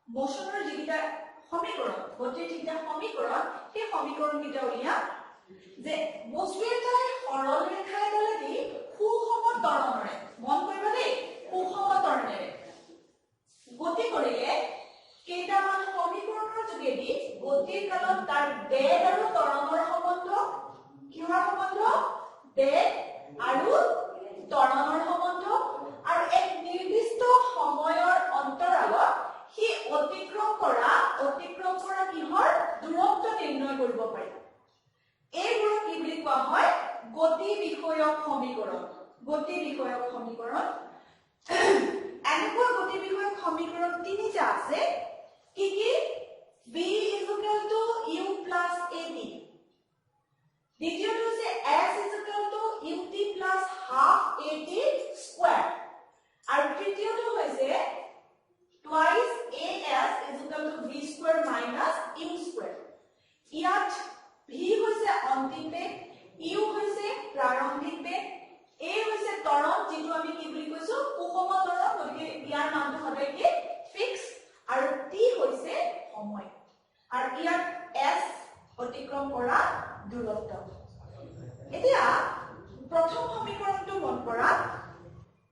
মোশনৰ যিটা সমীকৰণ গতিৰ যিটা সমীকৰণ সেই সমীকৰণ কিটা উলিয়াম যে বস্তু এটাই সৰল ৰেখা এডালেদি সুষম ত্বৰণৰে মন কৰিব দেই সুষম ত্বৰণৰে গতি কৰিলে কেইটামান সমীকৰণৰ যোগেদি গতিৰ কালত তাৰ বেগ আৰু ত্বৰণৰ সম্বন্ধ কিহৰ সম্বন্ধ বেগ আৰু ত্বৰণৰ সম্বন্ধ আৰু এক নিৰ্দিষ্ট সময়ৰ অন্তৰালত হি অতিক্ৰম কৰা কিহৰ দূৰত্ব নিৰ্ণয় কৰিব পাৰি এইবোৰ কি বুলি কোৱা হয় গতি বিষয়ক সমীকৰণ এনেকুৱা গতি বিষয়ক সমীকৰণ তিনিটা আছে কি v = u + at দ্বিতীয়টো হৈছে s = ut + ½ at² আৰু তৃতীয়টো হৈছে twice as = v² - u²। ইয়াত v হৈছে অন্তিম বেগ u হৈছে প্ৰাৰম্ভিক বেগ a হৈছে ত্বৰণ যেটো আমি কি বুলি কৈছো সুষম ত্বৰণ গতিকে ইয়াৰ নামটো হবে কি ফিক্স আৰু t হৈছে সময় আৰু ইয়াত s অতিক্ৰম কৰা দূৰত্ব এতিয়া প্ৰথম সমীকৰণটো মন কৰা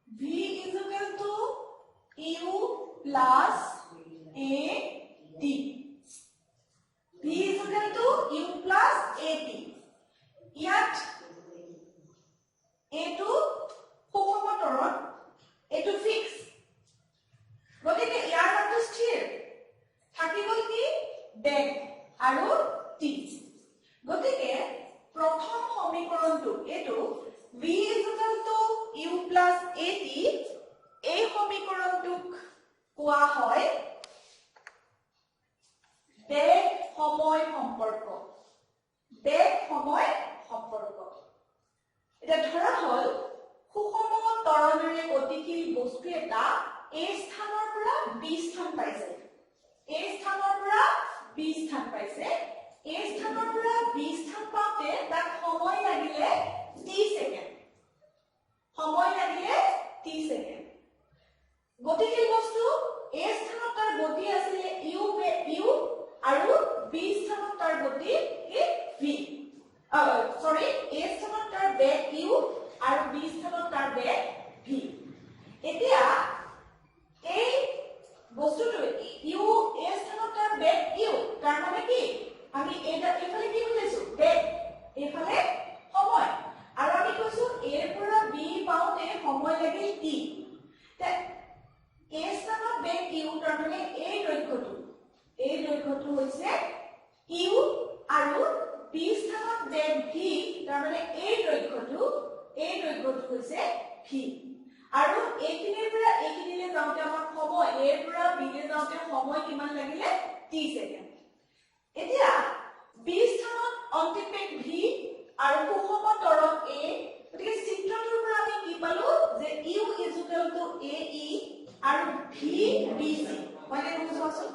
v = u + at v = u + at ইয়াত এটো সুষম ত্বৰণ এটো ফিক্স গতিকে ইয়াৰ নামটো স্থিৰ থাকি গল কি বেগ আৰু t গতিকে প্ৰথম সমীকৰণটো এটো v = u + at এই সমীকৰণটোক কোৱা হয় বেগ সময় সম্পৰ্ক এটা ধৰা হল সুষম ত্বৰণৰে গতিশীল বস্তু এটা a স্থানৰ পৰা b স্থান পাইছে a স্থানৰ পৰা b স্থান পাইছে a স্থানৰ পৰা b স্থান পাওঁতে তাক সময় লাগিলে t সেকেন্ড গতিশীল বস্তু a স্থানত তাৰ গতি আছিল u আৰু b স্থানত তাৰ গতি v a স্থানত তাৰ বেগ u আৰু b স্থানত তাৰ বেগ v এতিয়া এই বস্তুটো u a স্থানত তাৰ বেগ u তাৰ মানে কি আমি এটা এফালে কি বুজাইছো বেগ এফালে সময় আৰু আমি কৈছো a পৰা b পাওঁতে সময় লাগিল t a স্থানত বেগ u তাৰ মানে এই দৈৰ্ঘ্যটো হৈছে u আৰু b স্থানত বেগ v তাৰ মানে এই দৈৰ্ঘ্যটো হৈছে v আৰু এইখিনিৰ পৰা এইখিনিলে যাওঁতে আমাৰ সময় a পৰা b লে যাওঁতে সময় কিমান লাগিলে t সেকেন্ড এতিয়া b স্থানত অন্তিম বেগ v আৰু সুষম ত্বৰণ a গতিকে চিত্ৰটোৰ পৰা আমি কি পালো যে u = ae আৰু v bc মানে বুঝাছোন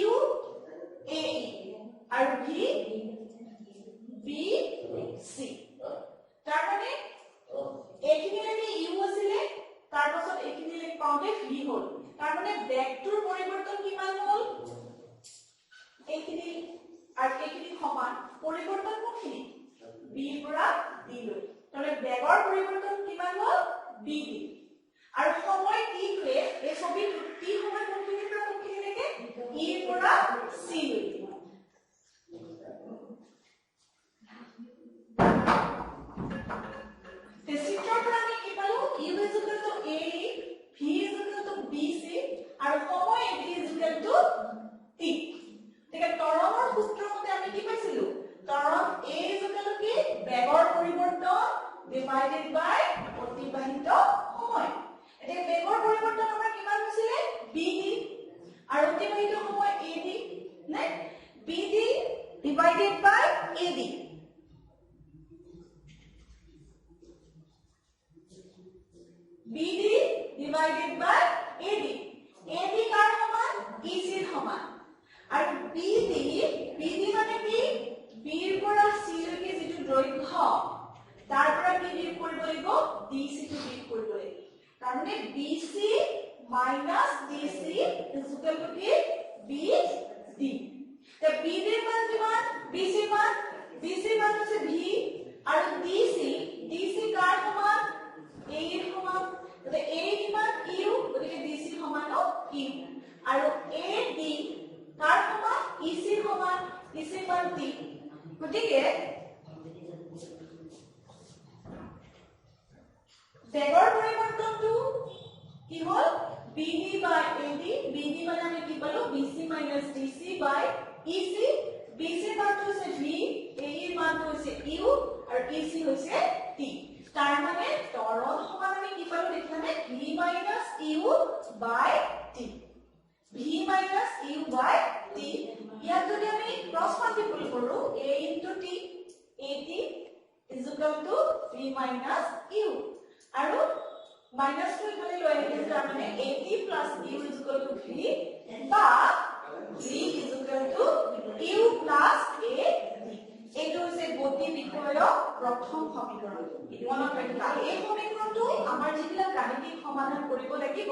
u ae আৰু v bc তাৰ মানে এইখিনিলে u আছিল তাৰ পাছত এইখিনিলে পাওঁতে v হ'ল তাৰ মানে বেগটোৰ পৰিৱৰ্তন কিমান হ'ল এইখিনি আৰু এইখিনি সমান পৰিৱৰ্তন কোনখিনি b পৰা d লৈ তাহলে বেগৰ পৰিৱৰ্তন কিমান হ'ল b আৰু সময় t টোৱে এই ছবি t সময় কোনখিনিৰ পৰা কোনখিনিলৈকে e পৰা c লৈ চিত্ৰৰ পৰা আমি কি পালো u = ae v = bc আৰু সময় t = t ঠিক আছে ত্বৰণৰ সূত্ৰৰ মতে আমি কি পাইছিলো ত্বৰণ a = কি বেগৰ পৰিৱৰ্তন ডিভাইডেড বাই অতিবাহিত সময় এতিয়া বেগৰ পৰিৱৰ্তন আমাৰ কিমান হৈছিল b d আৰু অতিবাহিত সময় a d নে BD divided by AD. AD কাৰ সমান EC ৰ সমান আৰু BD মানে কি B ৰ পৰা C লৈকে যেটো দৈৰ্ঘ্য তাৰ পৰা কি বিয়োগ কৰিব লাগিব DC টো বিয়োগ কৰিব লাগিব তাৰ মানে BC minus DC is equal to কি BD তে BD ৰ মান কিমান BC মান হৈছে V আৰু DC কাৰ সমান A ৰ সমান তে A কিমান U গতিকে DC সমান U আৰু AD কাৰ সমান EC সমান EC মান T গতিকে বেগৰ পৰিৱৰ্তনটো কি হ'ল BD by AD BD মানে আমি কি পালো BC minus DC by EC BC মানটো হৈছে V AE মানটো হৈছে U আৰু EC হৈছে T তাৰ মানে তৰল সমান আমি কি পালো দেখানে V minus U by T V minus U by T ইয়াত যদি আমি ক্রস মাল্টিপল কৰো A into T AT is equal to V minus U আৰু minus টো ইফালে লৈ আহিলে তাৰ মানে AT plus U is equal to V বা V is equal to U plus AT এইটো হৈছে গতি বিষয়ৰ প্ৰথম সমীকৰণ মনত ৰাখিবা এই সমীকৰণটো আমাৰ যিবিলাক গাণিতিক সমাধান কৰিব লাগিব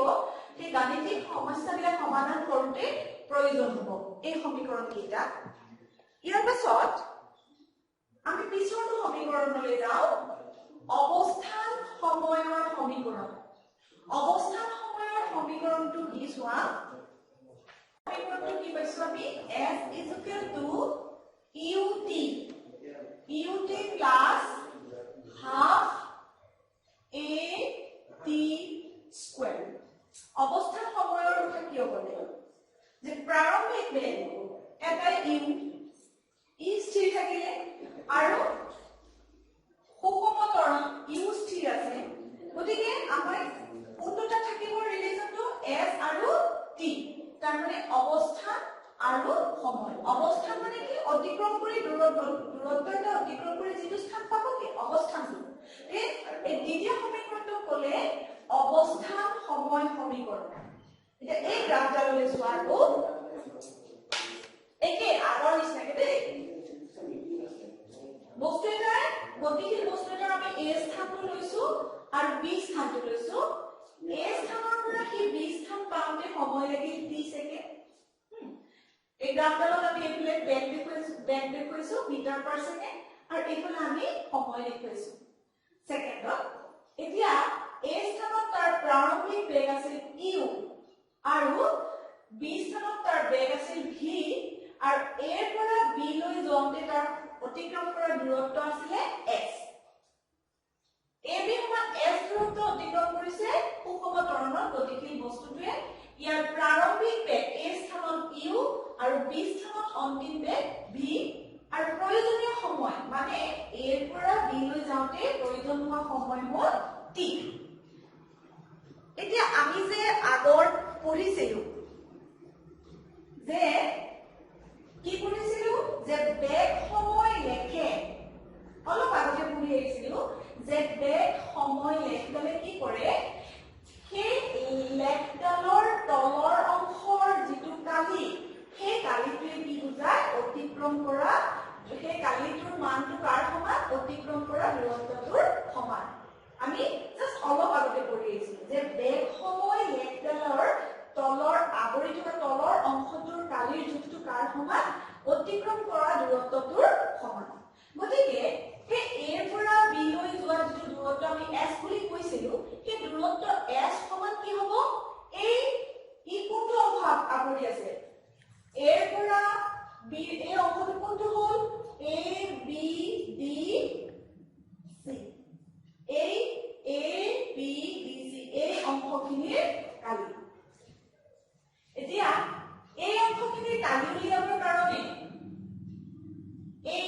সেই গাণিতিক সমস্যাবিলাক সমাধান কৰোঁতে প্ৰয়োজন হ'ব এই সমীকৰণ কেইটা ইয়াৰ পাছত আমি পিছৰটো সমীকৰণলৈ যাওঁ অৱস্থান সময়ৰ সমীকৰণটো কি চোৱা সমীকৰণটো কি পাইছো আমি S is equal to UT plus half AT square অৱস্থান সময়ৰ কথা কি হ'ব যে প্ৰাৰম্ভিক বেগ এটা U স্থিৰ থাকিলে আৰু সুষম ত্বৰণ U স্থিৰ আছে গতিকে আমাৰ কোনটা থাকিব ৰিলেচনটো S আৰু T তাৰ মানে অৱস্থান আৰু সময় অৱস্থান মানে কি অতিক্ৰম কৰি দূৰত্বটা অতিক্ৰম কৰি যেটো স্থান পাব কি অৱস্থানটো এই দ্বিতীয় সমীকৰণটো ক'লে অৱস্থান সময় সমীকৰণ এটা এই গ্ৰাফডাললৈ চোৱাটো একে আগৰ নিচিনাকে দেই বস্তু এটা গতিশীল বস্তু এটা আমি A স্থানটো লৈছো আৰু B স্থানটো লৈছো A স্থানৰ পৰা কি B স্থান পাওঁতে সময় লাগিল 30 সেকেন্ড এই গ্ৰাফডালত আমি এফালে বেগ দেখুৱাইছো মিটাৰ পাৰ সেকেন্ড আৰু এফালে আমি সময় দেখুৱাইছো সেকেন্ডত এতিয়া A স্থানত তাৰ প্ৰাৰম্ভিক বেগ আছিল U আৰু B স্থানত তাৰ বেগ আছিল V আৰু A পৰা B লৈ যাওঁতে তাৰ অতিক্ৰম কৰা দূৰত্ব আছিল S AB সমান S দূৰত্ব অতিক্ৰম কৰিছে সুষম ত্বৰণৰ গতিশীল বস্তুটোৱে ইয়াৰ প্ৰাৰম্ভিক বেগ A স্থানত U আৰু B স্থানত অন্তিম বেগ V আৰু প্ৰয়োজনীয় সময় মানে A ৰ পৰা B লৈ যাওঁতে প্ৰয়োজন হোৱা সময় হ'ল T এতিয়া আমি যে আগৰ পঢ়িছিলো যে কি পঢ়িছিলো যে বেগ সময় লেখে অলপ আগতে পঢ়ি আহিছিলো যে বেগ সময় লেখলে কি কৰে সেই লেখডালৰ তলৰ অংশৰ যেটো কালি সেই কালিটোৱে কি বুজায় অতিক্ৰম কৰা সেই কালিটোৰ মানটো কাৰ সমান অতিক্ৰম কৰা দূৰত্বটোৰ সমান আমি জাস্ট অলপ আগতে পঢ়ি আহিছিলো যে বেগ সময় লেখডালৰ তলৰ আৱৰি থকা তলৰ অংশটোৰ কালিৰ জোখটো কাৰ সমান অতিক্ৰম কৰা দূৰত্বটোৰ সমান গতিকে সেই A ৰ পৰা B লৈ যোৱা যেটো দূৰত্ব আমি S বুলি কৈছিলো সেই দূৰত্ব S সমান কি হ'ব এই কোনটো অংশ আৱৰি আছে A ৰ পৰা B এই অংশটো কোনটো হ'ল A B D C A B D C এই অংশখিনিৰ কালি এতিয়া এই অংশখিনিৰ কালি উলিয়াবৰ কাৰণে এই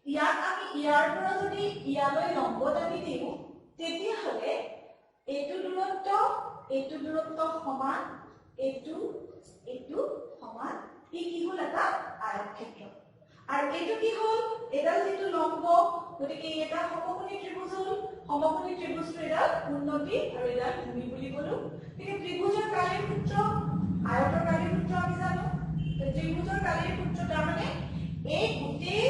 ইয়াত আমি ইয়াৰ পৰা যদি ইয়ালৈ লম্ব টানি দিও তেতিয়া হলে এইটো দূৰত্ব সমান এইটো সমান ই কি হ'ল এটা আয়তক্ষেত্ৰ আৰু এইটো কি হ'ল এডাল যেটো লম্ব গতিকে এটা সমকোণী ত্ৰিভুজ হল সমকোণী ত্ৰিভুজটো এডাল উন্নতি আৰু এডাল ভূমি বুলি কলো গতিকে ত্ৰিভুজৰ কালিৰ সূত্ৰ আয়তৰ কালিৰ সূত্ৰ আমি জানো ত্ৰিভুজৰ কালিৰ সূত্ৰ তাৰ মানে এই গোটেই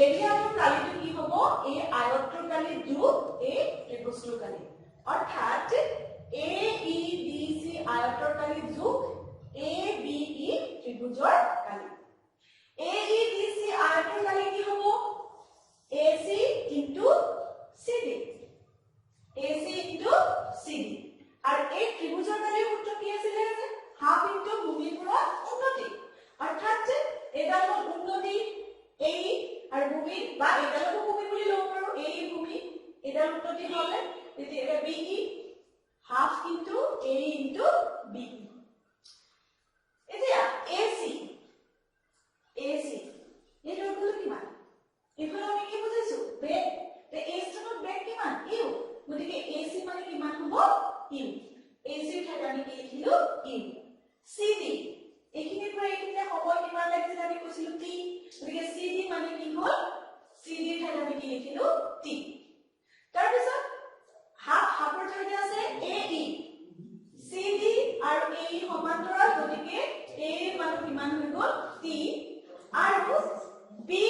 এৰিয়াটোৰ কালিটো কি হ'ব এই আয়তটোৰ কালি যোগ এই ত্ৰিভুজটোৰ কালি অৰ্থাৎ AEDC আয়তৰ কালি যোগ ABE ত্ৰিভুজৰ কালি AEDC আয়তৰ কালি কি হ'ব AC into CD AC into CD আৰু এই ত্ৰিভুজৰ কালিৰ সূত্ৰ কি আছিল হাফ ইনটু ভূমিৰ পৰা উন্নতি অৰ্থাৎ এডাল উন্নতি এই আৰু ভূমি বা এডালকো ভূমি বুলি ল'ব পাৰো এই ভূমি এডাল উন্নতি হ'লে তেতিয়া এটা BE half into A into BE এতিয়া AC এইটো হল কিমান ইফালে আমি কি বুজিছো বেগ তে A স্থানত বেগ কিমান U গতিকে AC মানে কিমান হ'ব U AC ঠাইত আমি কি লিখিলো U CD এইখিনিৰ পৰা এইখিনি সময় কিমান লাগিছিল আমি কৈছিলো T গতিকে CD মানে কি হ'ল CD ঠাইত আমি কি লিখিলো T তাৰ পিছত হাফৰ ঠাইতে আছে AE CD আৰু AE সমান্তৰাল গতিকে A মানে কিমান হৈ গ'ল T আৰু BE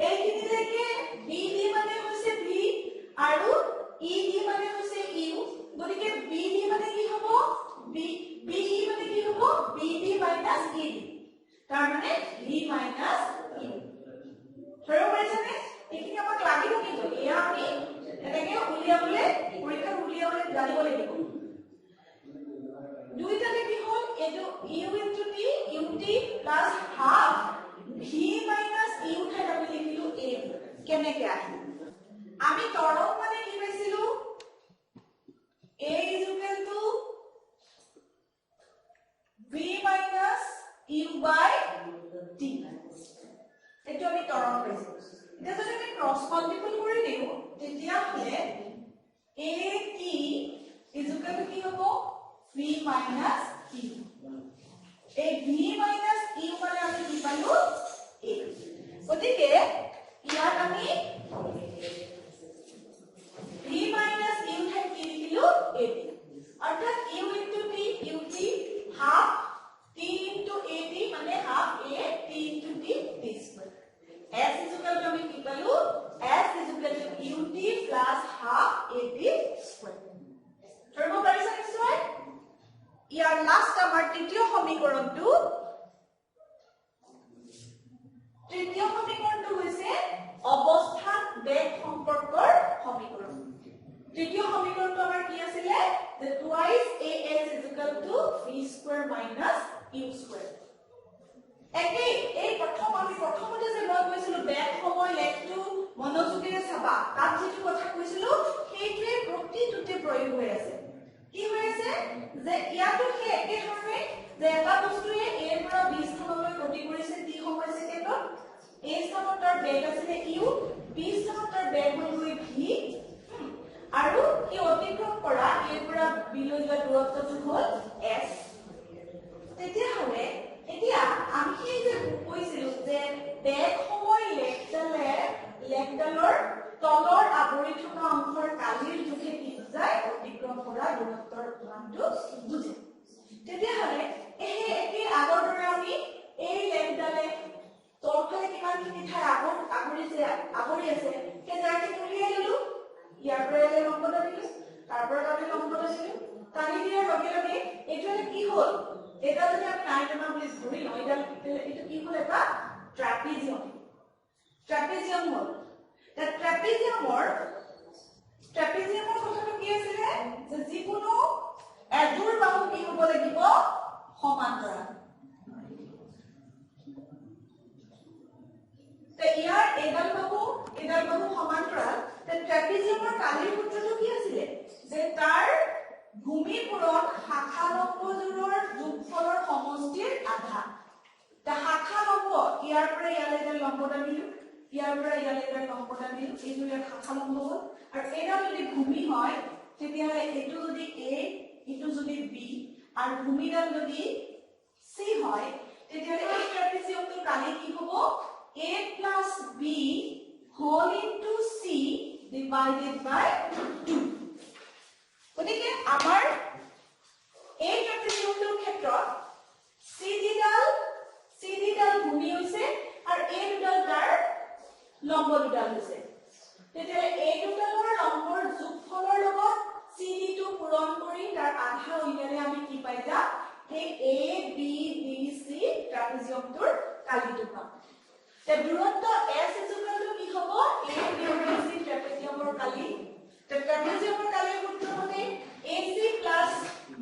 এইখিনি লেকে BD মানে হৈছে B আৰু ED মানে হৈছে U গতিকে BD মানে কি হ'ব BE মানে কি হ'ব BD minus ED তাৰ মানে B minus E ধৰিব পাৰিছানে এইখিনি আমাক লাগিব কিন্তু এয়া আমি এনেকে উলিয়াবলে পৰীক্ষাত উলিয়াবলে জানিব লাগিব দুইটাতে কি হ'ল এটো U into T UT plus half V minus U ঠাইত আমি লিখিলো A কেনেকে আহিল আমি তৰং মানে কি পাইছিলো A is equal to V minus U by T এটো আমি তৰং পাইছিলো এতিয়া যদি আমি ক্ৰস মাল্টিপল কৰি দিও তেতিয়া হলে AT is equal to কি হ'ব V minus U এই V minus U মানে আমি কি পালো A গতিকে ইয়াত আমি V minus U ঠাইত কি লিখিলো A অৰ্থাৎ U into T UT half T into AT মানে half A T into T T square S is equal to আমি কি পালো S is equal to UT plus half AT square ধৰিব পাৰিছা নিশ্চয় ইয়াৰ লাষ্ট আমাৰ তৃতীয় সমীকৰণটো হৈছে অৱস্থান বেগ সম্পৰ্কৰ সমীকৰণ তৃতীয় সমীকৰণটো আমাৰ কি আছিল যে twice AS is equal to V square minus U square একে এই প্ৰথমতে যে মই কৈছিলো বেগ সময় লেখটো মনোযোগেৰে চাবা তাত যেটো কথা কৈছিলো সেইটোৱে প্ৰতিটোতে প্ৰয়োগ হৈ আছে কি হৈ আছে যে ইয়াতো কি একে ধৰণে যে এটা বস্তুৱে A ৰ পৰা B স্থানলৈ গতি কৰিছে T সময় সেকেন্ডত A স্থানত তাৰ বেগ আছে U B স্থানত তাৰ বেগ হৈ গৈ V আৰু কি অতিক্ৰম কৰা A ৰ পৰা B লৈ যোৱা দূৰত্বটো হ'ল S তেতিয়া হলে এতিয়া আমি কি যে কৈছিলো যে বেগ সময় লেখডালৰ তলৰ আৱৰি থকা অংশৰ কালিৰ জোখে কি বুজায় অতিক্ৰম কৰা দূৰত্বৰ মানটো বুজে তেতিয়া হলে একে আগৰ দৰে আমি এই লেখডালে তলফালে কিমানখিনি ঠাই আৱৰি আছে সেই জায়গাখিনি উলিয়াই ললো ইয়াৰ পৰা এটা লম্ব টানিলো তাৰ পৰা এটা লম্ব টানিলো টানি দিয়াৰ লগে লগে এইটো কি হ'ল এটা যদি আমি নাইটনা বুলি ধৰি লওঁ এইটো কি হ'ল এটা ট্ৰাপিজিয়াম হ'ল ট্ৰাপিজিয়ামৰ কথাটো কি আছিলে যে যিকোনো এযোৰ বাহু কি হ'ব লাগিব সমান্তৰাল তে ইয়াৰ এডাল বাহু সমান্তৰাল তে ট্ৰাপিজিয়ামৰ কালিৰ সূত্ৰটো কি আছিলে যে তাৰ ভূমিপুৰত শাখা লম্বযোৰৰ যোগফলৰ সমষ্টিৰ আধা তা শাখা লম্ব ইয়াৰ পৰা ইয়ালৈ এটা লম্ব টানিলো ইয়াৰ পৰা ইয়ালৈ এটা লম্ব টানিলো এইটো ইয়াৰ শাখা লম্ব হ'ল আৰু এটা যদি ভূমি হয় তেতিয়া এইটো যদি A ইটো যদি B আৰু ভূমিডাল যদি C হয় তেতিয়াহ'লে এই ট্ৰাপিজিয়ামটোৰ কালি কি হ'ব a plus b whole into c divided by 2 গতিকে আমাৰ এই ট্ৰাপিজিয়ামটোৰ ক্ষেত্ৰত CD ডাল ভূমি হৈছে আৰু a দুডাল তাৰ লম্ব দুডাল হৈছে তেতিয়াহ'লে a দুডালৰ লম্বৰ যোগফলৰ লগত CD টো পূৰণ কৰি তাৰ আধা উলিয়ালে আমি কি পাই যাম এই a b b c ট্ৰাপিজিয়ামটোৰ কালিটো পাম তে দূৰত্ব s কি হ'ব a b b c ট্ৰাপিজিয়ামৰ কালি তে ট্ৰাপিজিয়ামৰ কালিৰ সূত্ৰ মতে ac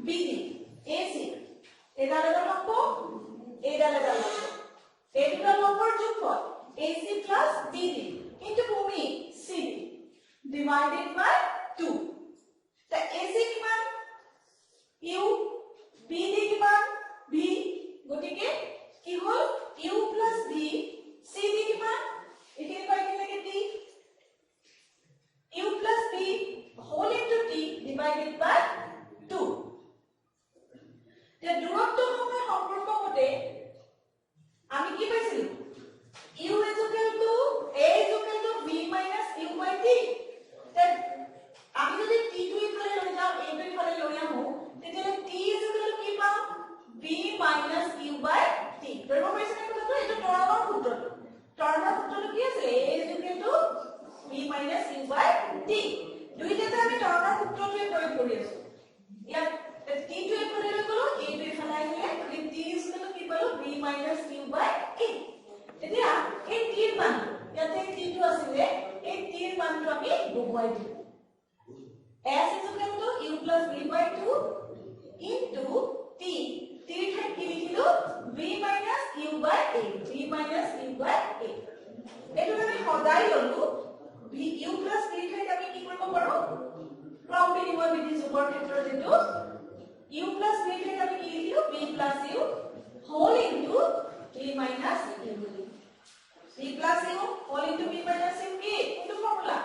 bd ac এডাল লম্ব এডাল লম্ব এই দুটা লম্বৰ যোগফল ac bd into ভূমি cd divided by 2 তে ac কিমান u bd কিমান b গতিকে কি হ'ল u b cd কিমান এখানে কয়টি লাগে d u b whole into t divided by 2 তে দূৰত্ব সময় সম্পৰ্ক মতে আমি কি পাইছিলো u a b - u by t তে আমি যদি t টো ইফালে লৈ যাও a টো ইফালে লৈ আহো তেতিয়ালে t কি পাম b - u by t ধৰিব পাৰিছনে কথাটো এটা টৰ্নৰ সূত্ৰটো কি আছিল a b - u by t দুইটাতে আমি টৰ্নৰ সূত্ৰটোৱে প্ৰয়োগ কৰি আছো ইয়াত t টো ইফালে লৈ গলো a টো ইফালে আহিলে গতিকে t কি পালো b - u by t এতিয়া এই t ৰ মান ইয়াতে t টো আছিল এই t ৰ মানটো আমি বহুৱাই দিম s u plus b by 2 into t t ঠাইত কি লিখিলো b minus u by a b minus u by a এটো আমি সদায় ললো b u plus b ঠাইত আমি কি কৰিব পাৰো ক্ৰম বিনিময় বিধি যোগৰ ক্ষেত্ৰত যেটো u plus b ঠাইত আমি কি লিখিলো b plus u whole into b minus u b plus u whole into b minus u কি কোনটো ফৰ্মুলা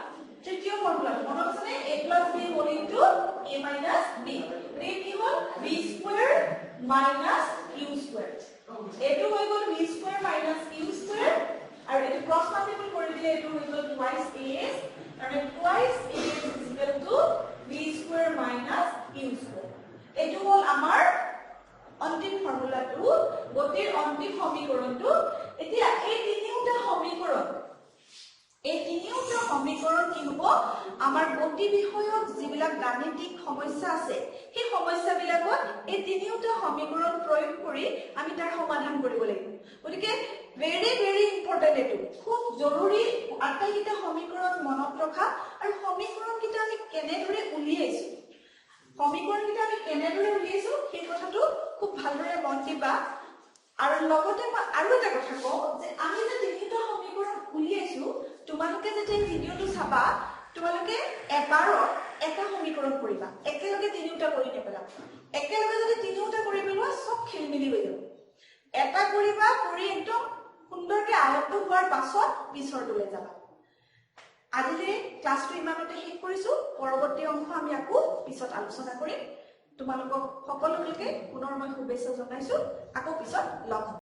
তৃতীয় ফৰ্মুলা মনত আছে a plus b whole into a minus b এই কি হ'ল b square minus q square এটো হৈ গ'ল b square minus q square আৰু এটো ক্ৰস মাল্টিপল কৰি দিলে এটো হৈ গ'ল twice a আৰু twice a is equal to b square minus q square এটো হ'ল আমাৰ অন্তিম ফৰ্মুলাটো গতিৰ অন্তিম সমীকৰণটো এতিয়া এই তিনিটা সমীকৰণ কি হ'ব আমাৰ গতি বিষয়ক যিবিলাক গাণিতিক সমস্যা আছে সেই সমস্যাবিলাকত এই তিনিটা সমীকৰণ প্ৰয়োগ কৰি আমি তাৰ সমাধান কৰিব লাগিব গতিকে very ইম্পৰ্টেন্ট এটো খুব জৰুৰী আটাইকেইটা সমীকৰণ মনত ৰখা আৰু সমীকৰণকেইটা আমি কেনেদৰে উলিয়াইছো সেই কথাটো খুব ভালদৰে মন দিবা আৰু লগতে মই আৰু এটা কথা কওঁ যে আমি যে তিনিটা সমীকৰণ উলিয়াইছো তোমালোকে যেতিয়া ভিডিওটো চাবা তোমালোকে এবাৰত এটা সমীকৰণ কৰিবা একেলগে তিনিটা কৰি নেপেলা একেলগে যদি তিনিটা কৰি পেলোৱা সব খেলমিলি হৈ যাব এটা কৰিবা কৰি একদম সুন্দৰকে আয়ত্ত হোৱাৰ পাছত পিছৰটোলৈ যাবা আজিলৈ ক্লাছটো ইমানতে শেষ কৰিছো পৰৱৰ্তী অংশ আমি আকৌ পিছত আলোচনা কৰিম তোমালোকক সকলোকে পুনৰ মই শুভেচ্ছা জনাইছো আকৌ পিছত লগ